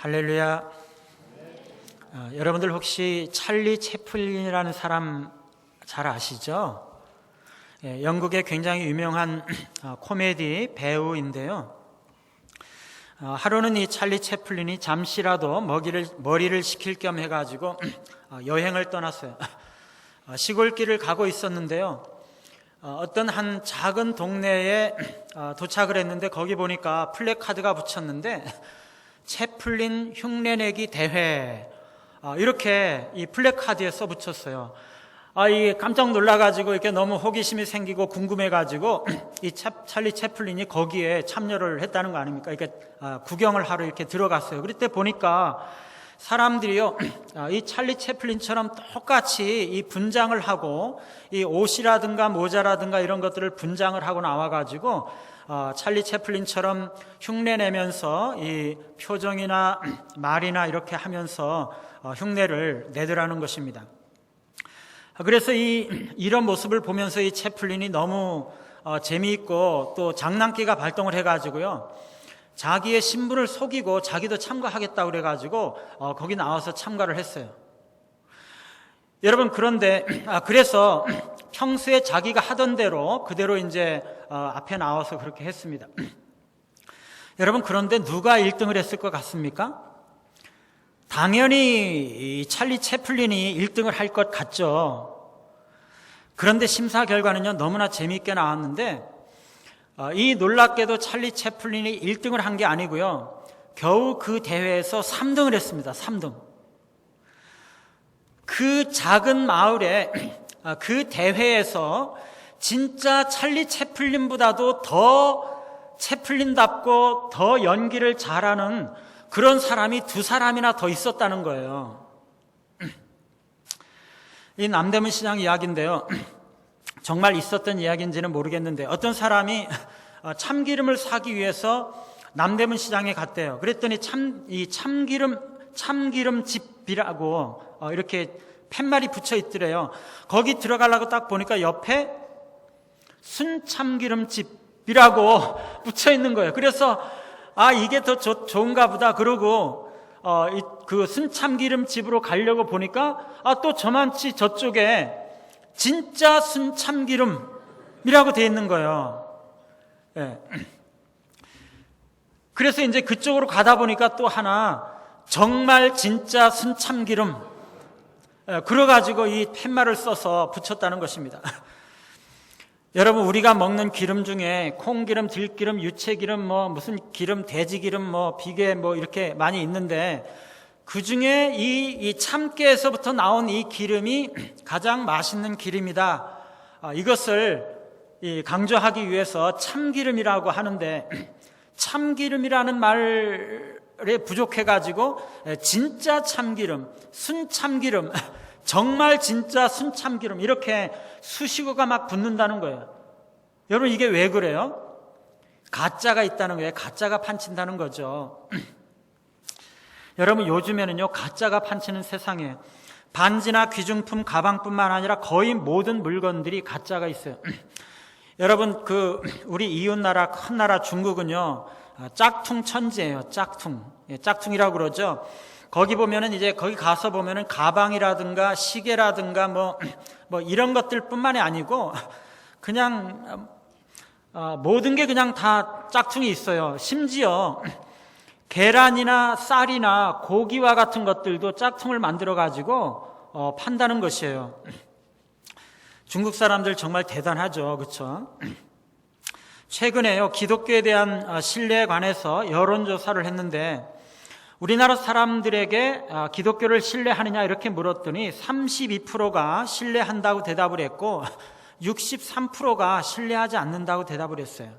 할렐루야. 여러분들 혹시 찰리 채플린이라는 사람 잘 아시죠? 영국의 굉장히 유명한 코미디 배우인데요. 하루는 이 찰리 채플린이 잠시라도 머리를 식힐 겸 해가지고 여행을 떠났어요. 시골길을 가고 있었는데요. 어떤 한 작은 동네에 도착을 했는데 거기 보니까 플래카드가 붙였는데 채플린 흉내내기 대회, 이렇게 이 플래카드에 써 붙였어요. 이 깜짝 놀라가지고 이렇게 너무 호기심이 생기고 궁금해가지고 이 찰리 채플린이 거기에 참여를 했다는 거 아닙니까? 이렇게 구경을 하러 이렇게 들어갔어요. 그때 보니까 사람들이요, 이 찰리 채플린처럼 똑같이 이 분장을 하고 이 옷이라든가 모자라든가 이런 것들을 분장을 하고 나와가지고 찰리 채플린처럼 흉내내면서 이 표정이나 말이나 이렇게 하면서 흉내를 내더라는 것입니다. 그래서 이런 모습을 보면서 이 채플린이 너무 재미있고 또 장난기가 발동을 해가지고요, 자기의 신분을 속이고 자기도 참가하겠다고 그래가지고 거기 나와서 참가를 했어요. 여러분, 그런데 그래서 평소에 자기가 하던 대로 그대로 이제 앞에 나와서 그렇게 했습니다. 여러분, 그런데 누가 1등을 했을 것 같습니까? 당연히 이 찰리 채플린이 1등을 할 것 같죠. 그런데 심사 결과는요, 너무나 재미있게 나왔는데 이 놀랍게도 찰리 채플린이 1등을 한 게 아니고요, 겨우 그 대회에서 3등을 했습니다. 3등. 그 작은 마을에 그 대회에서 진짜 찰리 채플린보다도 더 채플린답고 더 연기를 잘하는 그런 사람이 2사람이나 더 있었다는 거예요. 이 남대문 시장 이야기인데요, 정말 있었던 이야기인지는 모르겠는데 어떤 사람이 참기름을 사기 위해서 남대문 시장에 갔대요. 그랬더니 참기름집이라고 이렇게 팻말이 붙여 있더래요. 거기 들어가려고 딱 보니까 옆에 순참기름집이라고 붙여 있는 거예요. 그래서 이게 더 좋은가 보다 그러고 그 순참기름집으로 가려고 보니까 또 저만치 저쪽에 진짜 순참기름이라고 되어 있는 거예요. 예. 그래서 이제 그쪽으로 가다 보니까 또 하나 정말 진짜 순참기름, 그래가지고 이 팻말을 써서 붙였다는 것입니다. 여러분, 우리가 먹는 기름 중에 콩기름, 들기름, 유채기름, 무슨 기름, 돼지기름, 비계 이렇게 많이 있는데 그 중에 이 참깨에서부터 나온 이 기름이 가장 맛있는 기름이다. 이것을 강조하기 위해서 참기름이라고 하는데, 참기름이라는 말에 부족해가지고 진짜 참기름, 순참기름, 정말 진짜 순참기름, 이렇게 수식어가 막 붙는다는 거예요. 여러분, 이게 왜 그래요? 가짜가 있다는 거예요. 가짜가 판친다는 거죠. 여러분, 요즘에는요, 가짜가 판치는 세상에 반지나 귀중품, 가방뿐만 아니라 거의 모든 물건들이 가짜가 있어요. 여러분, 우리 이웃나라, 큰 나라 중국은요, 짝퉁 천지예요. 짝퉁이라고 그러죠. 거기 보면은 거기 가서 보면은 가방이라든가 시계라든가 이런 것들 뿐만이 아니고 그냥 모든 게 그냥 다 짝퉁이 있어요. 심지어 계란이나 쌀이나 고기와 같은 것들도 짝퉁을 만들어 가지고 판다는 것이에요. 중국 사람들 정말 대단하죠. 그렇죠? 최근에요, 기독교에 대한 신뢰에 관해서 여론조사를 했는데 우리나라 사람들에게 기독교를 신뢰하느냐 이렇게 물었더니 32%가 신뢰한다고 대답을 했고 63%가 신뢰하지 않는다고 대답을 했어요.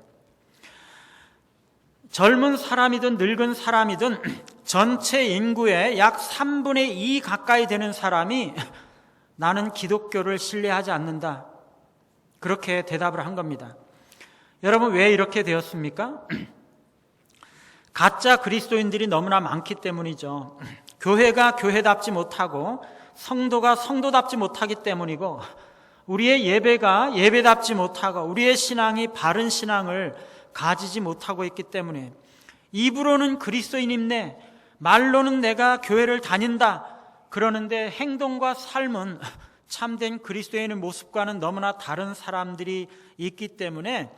젊은 사람이든 늙은 사람이든 전체 인구의 약 3분의 2 가까이 되는 사람이 나는 기독교를 신뢰하지 않는다, 그렇게 대답을 한 겁니다. 여러분, 왜 이렇게 되었습니까? 가짜 그리스도인들이 너무나 많기 때문이죠. 교회가 교회답지 못하고 성도가 성도답지 못하기 때문이고, 우리의 예배가 예배답지 못하고 우리의 신앙이 바른 신앙을 가지지 못하고 있기 때문에 입으로는 그리스도인임네, 말로는 내가 교회를 다닌다 그러는데 행동과 삶은 참된 그리스도인의 모습과는 너무나 다른 사람들이 있기 때문에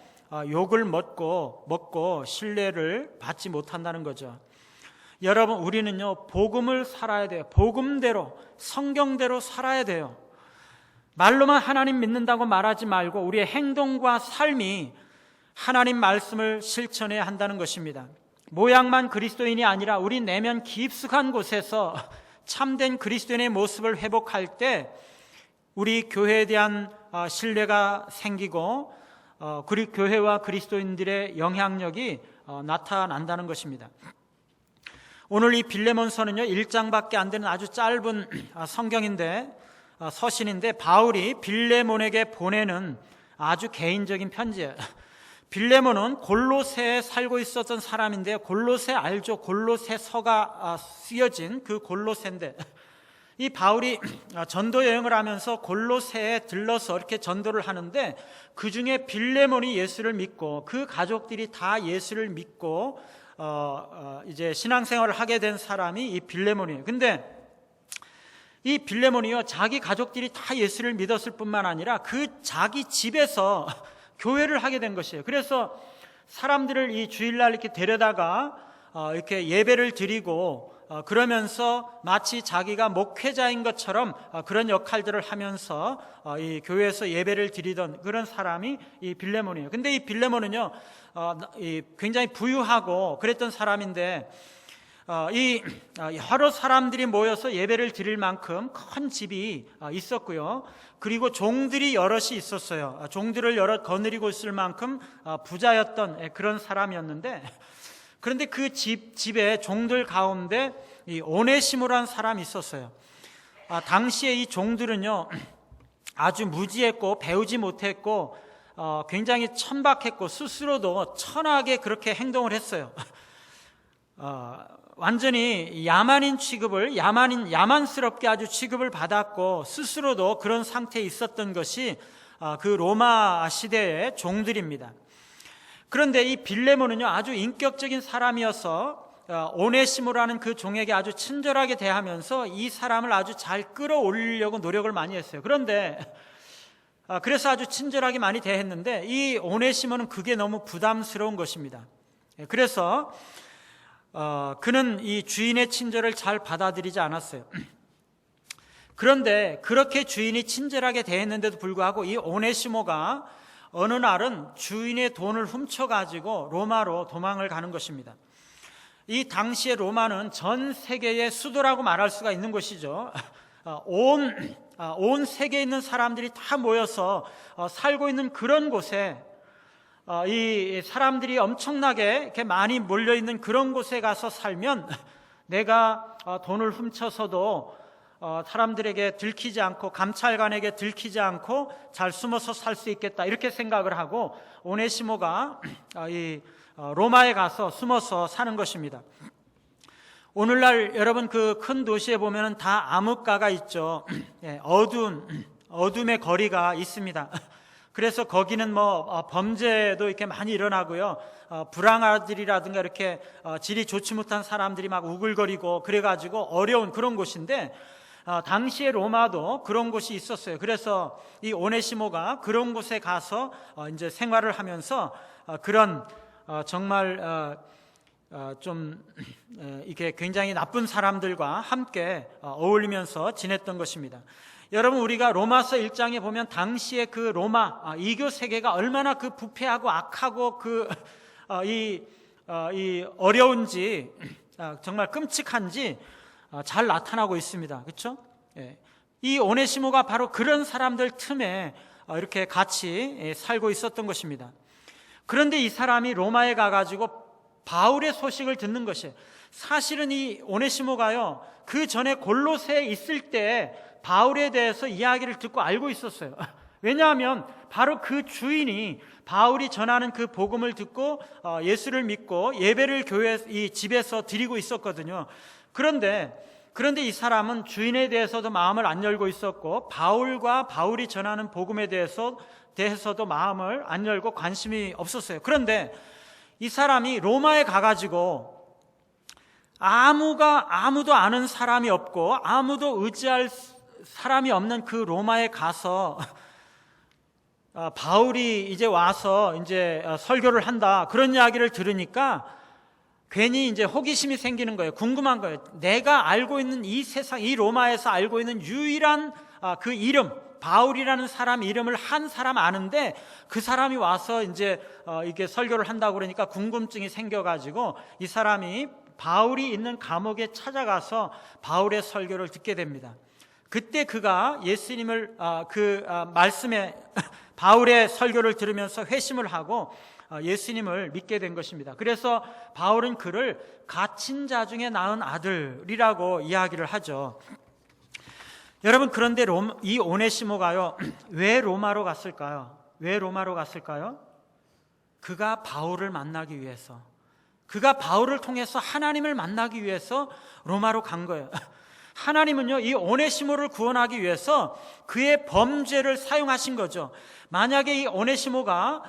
욕을 먹고 신뢰를 받지 못한다는 거죠. 여러분, 우리는요, 복음을 살아야 돼요. 복음대로, 성경대로 살아야 돼요. 말로만 하나님 믿는다고 말하지 말고 우리의 행동과 삶이 하나님 말씀을 실천해야 한다는 것입니다. 모양만 그리스도인이 아니라 우리 내면 깊숙한 곳에서 참된 그리스도인의 모습을 회복할 때 우리 교회에 대한 신뢰가 생기고 그리고 교회와 그리스도인들의 영향력이 나타난다는 것입니다. 오늘 이 빌레몬서는요, 1장밖에 안 되는 아주 짧은 서신인데 바울이 빌레몬에게 보내는 아주 개인적인 편지예요. 빌레몬은 골로새에 살고 있었던 사람인데요, 골로새 알죠? 골로새서가 쓰여진 그 골로새인데, 이 바울이 전도 여행을 하면서 골로새에 들러서 이렇게 전도를 하는데 그 중에 빌레몬이 예수를 믿고 그 가족들이 다 예수를 믿고 이제 신앙생활을 하게 된 사람이 이 빌레몬이에요. 근데 이 빌레몬이요, 자기 가족들이 다 예수를 믿었을 뿐만 아니라 그 자기 집에서 교회를 하게 된 것이에요. 그래서 사람들을 이 주일날 이렇게 데려다가 이렇게 예배를 드리고 그러면서 마치 자기가 목회자인 것처럼 그런 역할들을 하면서 이 교회에서 예배를 드리던 그런 사람이 이 빌레몬이에요. 근데 이 빌레몬은요, 굉장히 부유하고 그랬던 사람인데 이 여러 사람들이 모여서 예배를 드릴 만큼 큰 집이 있었고요. 그리고 종들이 여럿이 있었어요. 종들을 여럿 거느리고 있을 만큼 부자였던 그런 사람이었는데, 그런데 그 집에 종들 가운데 이 오네시모라는 사람이 있었어요. 당시에 이 종들은요, 아주 무지했고 배우지 못했고 굉장히 천박했고 스스로도 천하게 그렇게 행동을 했어요. 완전히 야만인 취급을 야만스럽게 아주 취급을 받았고 스스로도 그런 상태에 있었던 것이 그 로마 시대의 종들입니다. 그런데 이 빌레몬은요, 아주 인격적인 사람이어서 오네시모라는 그 종에게 아주 친절하게 대하면서 이 사람을 아주 잘 끌어올리려고 노력을 많이 했어요. 그런데 그래서 아주 친절하게 많이 대했는데 이 오네시모는 그게 너무 부담스러운 것입니다. 그래서 그는 이 주인의 친절을 잘 받아들이지 않았어요. 그런데 그렇게 주인이 친절하게 대했는데도 불구하고 이 오네시모가 어느 날은 주인의 돈을 훔쳐가지고 로마로 도망을 가는 것입니다. 이 당시의 로마는 전 세계의 수도라고 말할 수가 있는 것이죠. 온 세계에 있는 사람들이 다 모여서 살고 있는 그런 곳에 이 사람들이 엄청나게 이렇게 많이 몰려있는 그런 곳에 가서 살면 내가 돈을 훔쳐서도 사람들에게 들키지 않고 감찰관에게 들키지 않고 잘 숨어서 살 수 있겠다, 이렇게 생각을 하고 오네시모가 이 로마에 가서 숨어서 사는 것입니다. 오늘날 여러분 그 큰 도시에 보면은 다 암흑가가 있죠. 어둠의 거리가 있습니다. 그래서 거기는 범죄도 이렇게 많이 일어나고요. 불황아들이라든가 이렇게 질이 좋지 못한 사람들이 막 우글거리고 그래가지고 어려운 그런 곳인데, 당시의 로마도 그런 곳이 있었어요. 그래서 이 오네시모가 그런 곳에 가서 이제 생활을 하면서 그런 정말 좀 이게 굉장히 나쁜 사람들과 함께 어울리면서 지냈던 것입니다. 여러분, 우리가 로마서 1장에 보면 당시의 그 로마 이교 세계가 얼마나 그 부패하고 악하고 이 어려운지, 정말 끔찍한지 잘 나타나고 있습니다. 그렇죠? 이 오네시모가 바로 그런 사람들 틈에 이렇게 같이 살고 있었던 것입니다. 그런데 이 사람이 로마에 가가지고 바울의 소식을 듣는 것이에요. 사실은 이 오네시모가요, 그 전에 골로새에 있을 때 바울에 대해서 이야기를 듣고 알고 있었어요. 왜냐하면 바로 그 주인이 바울이 전하는 그 복음을 듣고 예수를 믿고 예배를 교회 이 집에서 드리고 있었거든요. 그런데 이 사람은 주인에 대해서도 마음을 안 열고 있었고 바울과 바울이 전하는 복음에 대해서도 마음을 안 열고 관심이 없었어요. 그런데 이 사람이 로마에 가가지고 아무도 아는 사람이 없고 아무도 의지할 사람이 없는 그 로마에 가서 바울이 이제 와서 이제 설교를 한다, 그런 이야기를 들으니까 괜히 이제 호기심이 생기는 거예요. 궁금한 거예요. 내가 알고 있는 이 세상, 이 로마에서 알고 있는 유일한 그 이름, 바울이라는 사람 이름을 한 사람 아는데 그 사람이 와서 이제 이게 설교를 한다고 그러니까 궁금증이 생겨가지고 이 사람이 바울이 있는 감옥에 찾아가서 바울의 설교를 듣게 됩니다. 그때 그가 예수님을 말씀에 바울의 설교를 들으면서 회심을 하고 예수님을 믿게 된 것입니다. 그래서 바울은 그를 갇힌 자 중에 낳은 아들이라고 이야기를 하죠. 여러분, 그런데 이 오네시모가요, 왜 로마로 갔을까요? 왜 로마로 갔을까요? 그가 바울을 만나기 위해서, 그가 바울을 통해서 하나님을 만나기 위해서 로마로 간 거예요. 하나님은요, 이 오네시모를 구원하기 위해서 그의 범죄를 사용하신 거죠. 만약에 이 오네시모가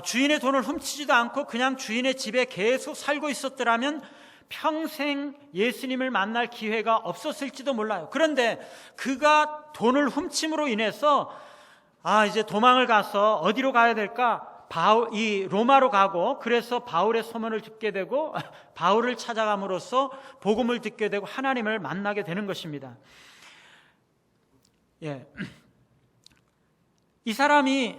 주인의 돈을 훔치지도 않고 그냥 주인의 집에 계속 살고 있었더라면 평생 예수님을 만날 기회가 없었을지도 몰라요. 그런데 그가 돈을 훔침으로 인해서 이제 도망을 가서 어디로 가야 될까? 이 로마로 가고, 그래서 바울의 소문을 듣게 되고 바울을 찾아감으로써 복음을 듣게 되고 하나님을 만나게 되는 것입니다. 예. 이 사람이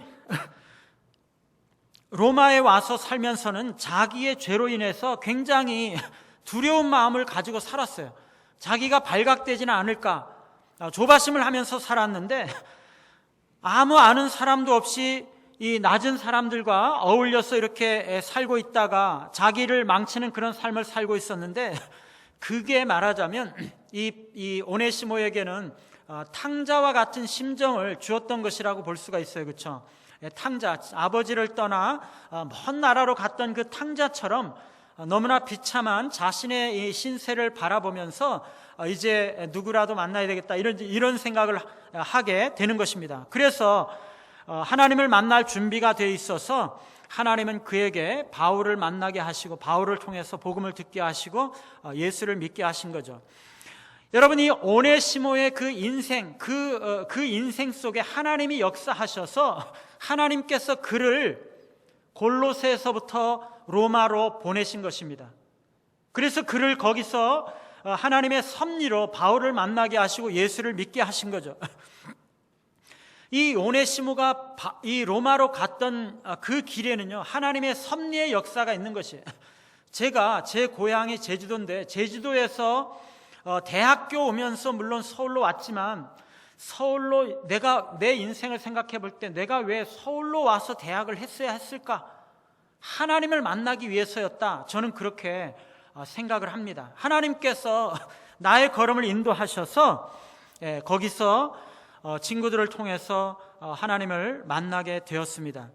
로마에 와서 살면서는 자기의 죄로 인해서 굉장히 두려운 마음을 가지고 살았어요. 자기가 발각되지는 않을까 조바심을 하면서 살았는데, 아무 아는 사람도 없이 이 낮은 사람들과 어울려서 이렇게 살고 있다가 자기를 망치는 그런 삶을 살고 있었는데, 그게 말하자면 이 오네시모에게는 탕자와 같은 심정을 주었던 것이라고 볼 수가 있어요. 그렇죠? 탕자, 아버지를 떠나 먼 나라로 갔던 그 탕자처럼 너무나 비참한 자신의 이 신세를 바라보면서 이제 누구라도 만나야 되겠다, 이런 생각을 하게 되는 것입니다. 그래서 하나님을 만날 준비가 되어 있어서 하나님은 그에게 바울을 만나게 하시고 바울을 통해서 복음을 듣게 하시고 예수를 믿게 하신 거죠. 여러분, 이 오네시모의 그 인생, 그 인생 속에 하나님이 역사하셔서 하나님께서 그를 골로새에서부터 로마로 보내신 것입니다. 그래서 그를 거기서 하나님의 섭리로 바울을 만나게 하시고 예수를 믿게 하신 거죠. 이 오네시모가 이 로마로 갔던 그 길에는요, 하나님의 섭리의 역사가 있는 것이에요. 제가 제 고향이 제주도인데, 제주도에서 대학교 오면서 물론 서울로 왔지만, 서울로 내 인생을 생각해 볼 때 내가 왜 서울로 와서 대학을 했어야 했을까? 하나님을 만나기 위해서였다, 저는 그렇게 생각을 합니다. 하나님께서 나의 걸음을 인도하셔서 거기서 친구들을 통해서 하나님을 만나게 되었습니다.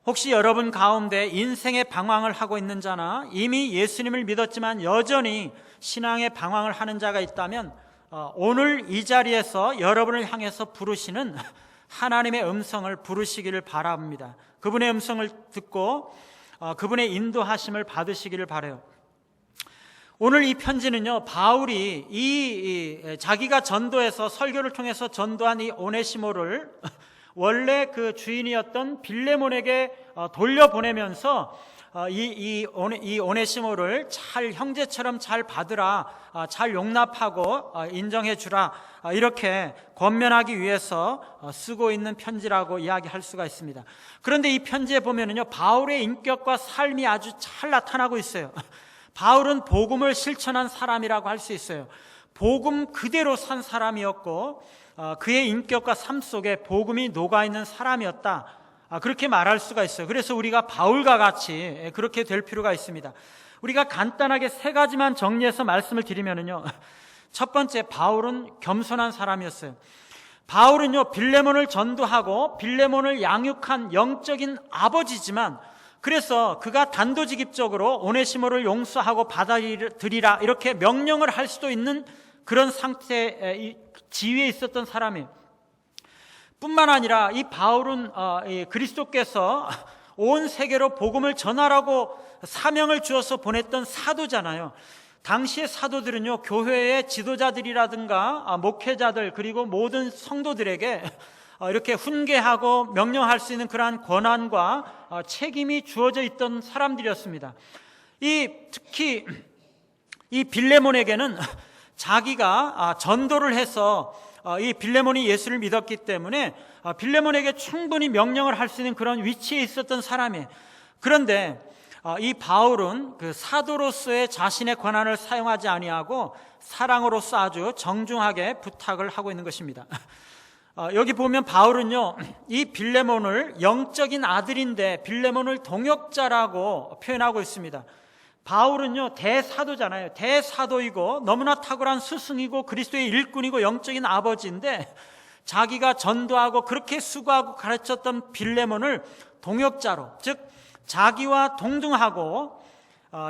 혹시 여러분 가운데 인생의 방황을 하고 있는 자나 이미 예수님을 믿었지만 여전히 신앙의 방황을 하는 자가 있다면 오늘 이 자리에서 여러분을 향해서 부르시는 하나님의 음성을 부르시기를 바랍니다. 그분의 음성을 듣고 그분의 인도하심을 받으시기를 바라요. 오늘 이 편지는요, 바울이 자기가 전도해서 설교를 통해서 전도한 이 오네시모를 원래 그 주인이었던 빌레몬에게 돌려보내면서 이 오네시모를 잘 형제처럼 잘 받으라, 잘 용납하고 인정해 주라, 이렇게 권면하기 위해서 쓰고 있는 편지라고 이야기할 수가 있습니다. 그런데 이 편지에 보면은요, 바울의 인격과 삶이 아주 잘 나타나고 있어요. 바울은 복음을 실천한 사람이라고 할 수 있어요. 복음 그대로 산 사람이었고 그의 인격과 삶 속에 복음이 녹아있는 사람이었다, 그렇게 말할 수가 있어요. 그래서 우리가 바울과 같이 그렇게 될 필요가 있습니다. 우리가 간단하게 세 가지만 정리해서 말씀을 드리면은요, 첫 번째, 바울은 겸손한 사람이었어요. 바울은요, 빌레몬을 전도하고 빌레몬을 양육한 영적인 아버지지만, 그래서 그가 단도직입적으로 오네시모를 용서하고 받아들이라 이렇게 명령을 할 수도 있는 그런 상태의 지위에 있었던 사람이에요. 뿐만 아니라 이 바울은 그리스도께서 온 세계로 복음을 전하라고 사명을 주어서 보냈던 사도잖아요. 당시의 사도들은요, 교회의 지도자들이라든가 목회자들 그리고 모든 성도들에게 이렇게 훈계하고 명령할 수 있는 그러한 권한과 책임이 주어져 있던 사람들이었습니다. 특히 이 빌레몬에게는 자기가 전도를 해서 이 빌레몬이 예수를 믿었기 때문에 빌레몬에게 충분히 명령을 할 수 있는 그런 위치에 있었던 사람이에요. 그런데 이 바울은 그 사도로서의 자신의 권한을 사용하지 아니하고 사랑으로서 아주 정중하게 부탁을 하고 있는 것입니다. 여기 보면 바울은요, 이 빌레몬을 영적인 아들인데 빌레몬을 동역자라고 표현하고 있습니다. 바울은요, 대사도잖아요. 대사도이고 너무나 탁월한 스승이고 그리스도의 일꾼이고 영적인 아버지인데 자기가 전도하고 그렇게 수고하고 가르쳤던 빌레몬을 동역자로, 즉 자기와 동등하고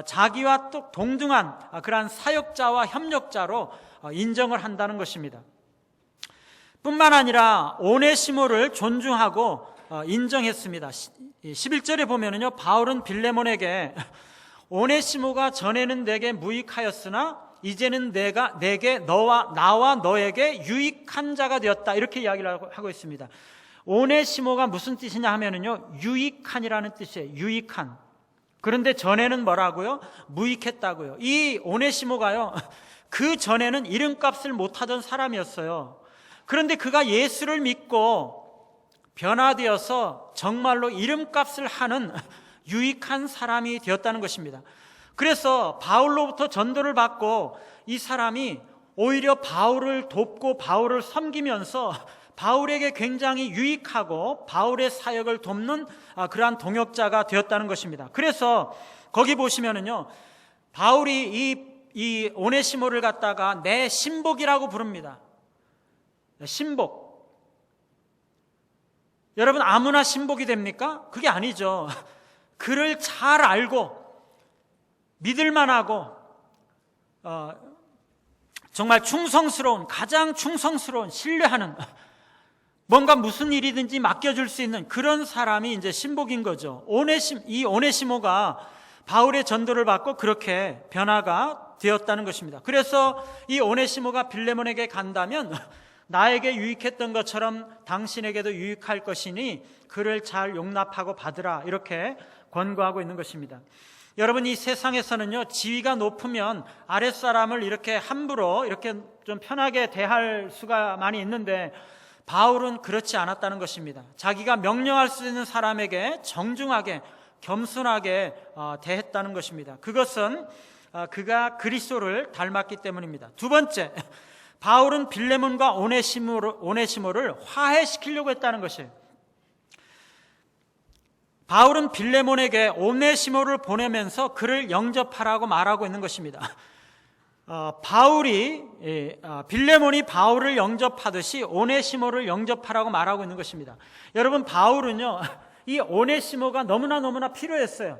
자기와 또 동등한 그러한 사역자와 협력자로 인정을 한다는 것입니다. 뿐만 아니라 오네시모를 존중하고 인정했습니다. 11절에 보면은요, 바울은 빌레몬에게 오네시모가 전에는 내게 무익하였으나 이제는 내게 나와 너에게 유익한 자가 되었다, 이렇게 이야기를 하고 있습니다. 오네시모가 무슨 뜻이냐 하면은요, 유익한이라는 뜻이에요. 유익한. 그런데 전에는 뭐라고요? 무익했다고요. 이 오네시모가요, 그 전에는 이름값을 못하던 사람이었어요. 그런데 그가 예수를 믿고 변화되어서 정말로 이름값을 하는 유익한 사람이 되었다는 것입니다. 그래서 바울로부터 전도를 받고 이 사람이 오히려 바울을 돕고 바울을 섬기면서 바울에게 굉장히 유익하고 바울의 사역을 돕는 그러한 동역자가 되었다는 것입니다. 그래서 거기 보시면은요, 바울이 이 오네시모를 갖다가 내 신복이라고 부릅니다. 신복. 여러분, 아무나 신복이 됩니까? 그게 아니죠. 그를 잘 알고 믿을만하고 정말 가장 충성스러운, 신뢰하는, 뭔가 무슨 일이든지 맡겨줄 수 있는 그런 사람이 이제 신복인 거죠. 이 오네시모가 바울의 전도를 받고 그렇게 변화가 되었다는 것입니다. 그래서 이 오네시모가 빌레몬에게 간다면 나에게 유익했던 것처럼 당신에게도 유익할 것이니 그를 잘 용납하고 받으라, 이렇게 권고하고 있는 것입니다. 여러분, 이 세상에서는요, 지위가 높으면 아랫사람을 이렇게 함부로 이렇게 좀 편하게 대할 수가 많이 있는데 바울은 그렇지 않았다는 것입니다. 자기가 명령할 수 있는 사람에게 정중하게 겸손하게 대했다는 것입니다. 그것은 그가 그리스도를 닮았기 때문입니다. 두 번째, 바울은 빌레몬과 오네시모를 화해시키려고 했다는 것이에요. 바울은 빌레몬에게 오네시모를 보내면서 그를 영접하라고 말하고 있는 것입니다. 빌레몬이 바울을 영접하듯이 오네시모를 영접하라고 말하고 있는 것입니다. 여러분, 바울은요, 이 오네시모가 너무나 필요했어요.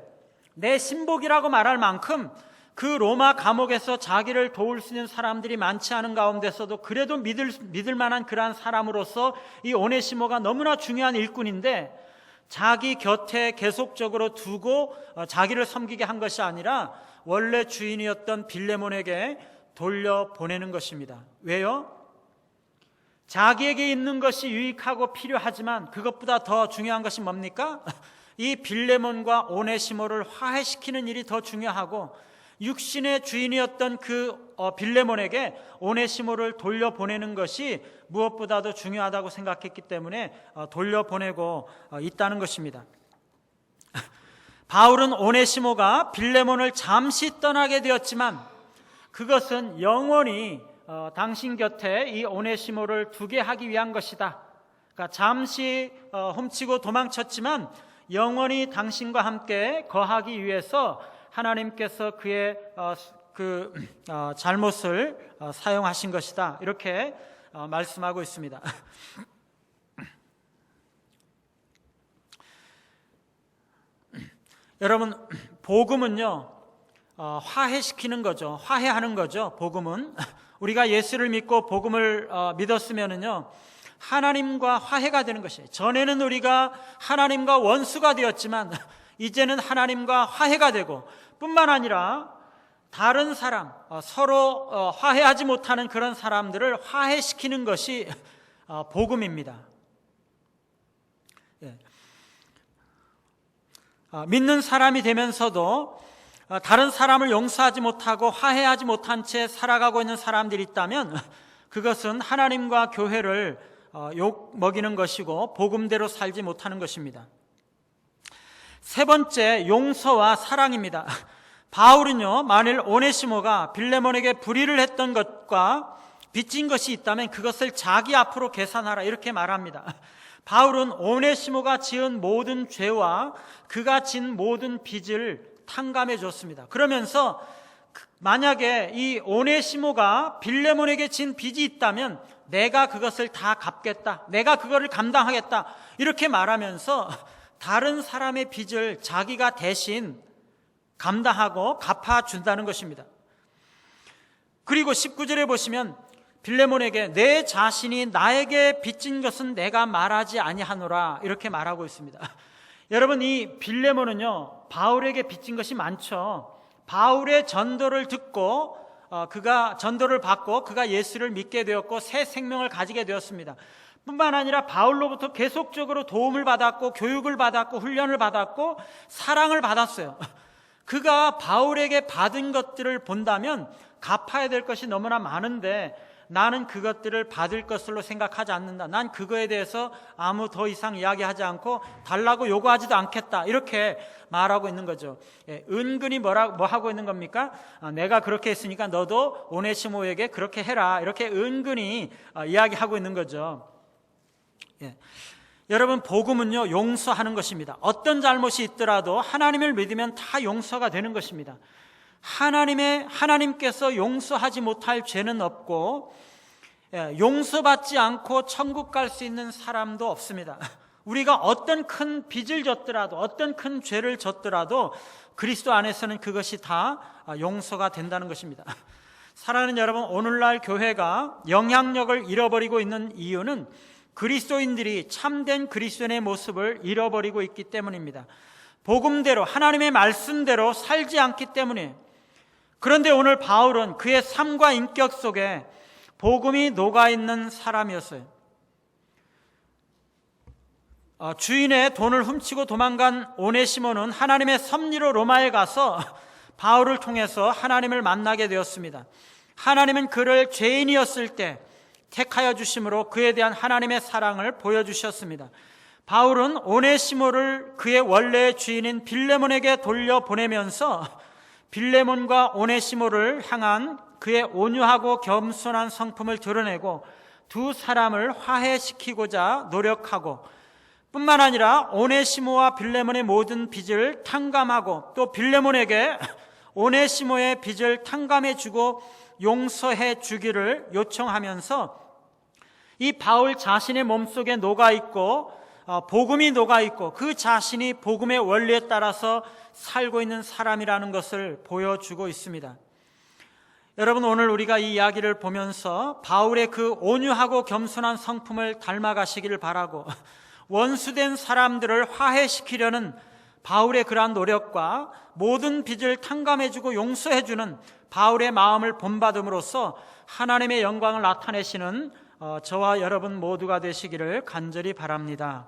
내 신복이라고 말할 만큼 그 로마 감옥에서 자기를 도울 수 있는 사람들이 많지 않은 가운데서도 그래도 믿을 만한 그러한 사람으로서 이 오네시모가 너무나 중요한 일꾼인데, 자기 곁에 계속적으로 두고 자기를 섬기게 한 것이 아니라 원래 주인이었던 빌레몬에게 돌려보내는 것입니다. 왜요? 자기에게 있는 것이 유익하고 필요하지만 그것보다 더 중요한 것이 뭡니까? 이 빌레몬과 오네시모를 화해시키는 일이 더 중요하고, 육신의 주인이었던 그 빌레몬에게 오네시모를 돌려보내는 것이 무엇보다도 중요하다고 생각했기 때문에 돌려보내고 있다는 것입니다. 바울은 오네시모가 빌레몬을 잠시 떠나게 되었지만 그것은 영원히 당신 곁에 이 오네시모를 두게 하기 위한 것이다. 그러니까 잠시 훔치고 도망쳤지만 영원히 당신과 함께 거하기 위해서 하나님께서 그의 잘못을 사용하신 것이다, 이렇게 말씀하고 있습니다. 여러분, 복음은요, 화해시키는 거죠. 화해하는 거죠. 복음은 우리가 예수를 믿고 복음을 믿었으면은요, 하나님과 화해가 되는 것이에요. 전에는 우리가 하나님과 원수가 되었지만 이제는 하나님과 화해가 되고, 뿐만 아니라 다른 사람, 서로 화해하지 못하는 그런 사람들을 화해시키는 것이 복음입니다. 믿는 사람이 되면서도 다른 사람을 용서하지 못하고 화해하지 못한 채 살아가고 있는 사람들이 있다면 그것은 하나님과 교회를 욕먹이는 것이고 복음대로 살지 못하는 것입니다. 세 번째, 용서와 사랑입니다. 바울은요, 만일 오네시모가 빌레몬에게 불의를 했던 것과 빚진 것이 있다면 그것을 자기 앞으로 계산하라, 이렇게 말합니다. 바울은 오네시모가 지은 모든 죄와 그가 진 모든 빚을 탕감해 줬습니다. 그러면서 만약에 이 오네시모가 빌레몬에게 진 빚이 있다면 내가 그것을 다 갚겠다, 내가 그거를 감당하겠다, 이렇게 말하면서 다른 사람의 빚을 자기가 대신 감당하고 갚아준다는 것입니다. 그리고 19절에 보시면 빌레몬에게 내 자신이 나에게 빚진 것은 내가 말하지 아니하노라, 이렇게 말하고 있습니다. 여러분, 이 빌레몬은요, 바울에게 빚진 것이 많죠. 바울의 전도를 듣고 그가 전도를 받고 그가 예수를 믿게 되었고 새 생명을 가지게 되었습니다. 뿐만 아니라 바울로부터 계속적으로 도움을 받았고 교육을 받았고 훈련을 받았고 사랑을 받았어요. 그가 바울에게 받은 것들을 본다면 갚아야 될 것이 너무나 많은데 나는 그것들을 받을 것으로 생각하지 않는다, 난 그거에 대해서 아무 더 이상 이야기하지 않고 달라고 요구하지도 않겠다, 이렇게 말하고 있는 거죠. 은근히 뭐 하고 있는 겁니까? 내가 그렇게 했으니까 너도 오네시모에게 그렇게 해라, 이렇게 은근히 이야기하고 있는 거죠. 여러분, 복음은요, 용서하는 것입니다. 어떤 잘못이 있더라도 하나님을 믿으면 다 용서가 되는 것입니다. 하나님께서 용서하지 못할 죄는 없고 용서받지 않고 천국 갈 수 있는 사람도 없습니다. 우리가 어떤 큰 빚을 졌더라도 어떤 큰 죄를 졌더라도 그리스도 안에서는 그것이 다 용서가 된다는 것입니다. 사랑하는 여러분, 오늘날 교회가 영향력을 잃어버리고 있는 이유는 그리스도인들이 참된 그리스도인의 모습을 잃어버리고 있기 때문입니다. 복음대로, 하나님의 말씀대로 살지 않기 때문에. 그런데 오늘 바울은 그의 삶과 인격 속에 복음이 녹아있는 사람이었어요. 주인의 돈을 훔치고 도망간 오네시모는 하나님의 섭리로 로마에 가서 바울을 통해서 하나님을 만나게 되었습니다. 하나님은 그를 죄인이었을 때 택하여 주심으로 그에 대한 하나님의 사랑을 보여주셨습니다. 바울은 오네시모를 그의 원래의 주인인 빌레몬에게 돌려보내면서 빌레몬과 오네시모를 향한 그의 온유하고 겸손한 성품을 드러내고 두 사람을 화해시키고자 노력하고, 뿐만 아니라 오네시모와 빌레몬의 모든 빚을 탕감하고 또 빌레몬에게 오네시모의 빚을 탕감해 주고 용서해 주기를 요청하면서 이 바울 자신의 몸속에 녹아있고 복음이 녹아있고 그 자신이 복음의 원리에 따라서 살고 있는 사람이라는 것을 보여주고 있습니다. 여러분, 오늘 우리가 이 이야기를 보면서 바울의 그 온유하고 겸손한 성품을 닮아가시기를 바라고, 원수된 사람들을 화해시키려는 바울의 그러한 노력과 모든 빚을 탕감해주고 용서해주는 바울의 마음을 본받음으로써 하나님의 영광을 나타내시는 저와 여러분 모두가 되시기를 간절히 바랍니다.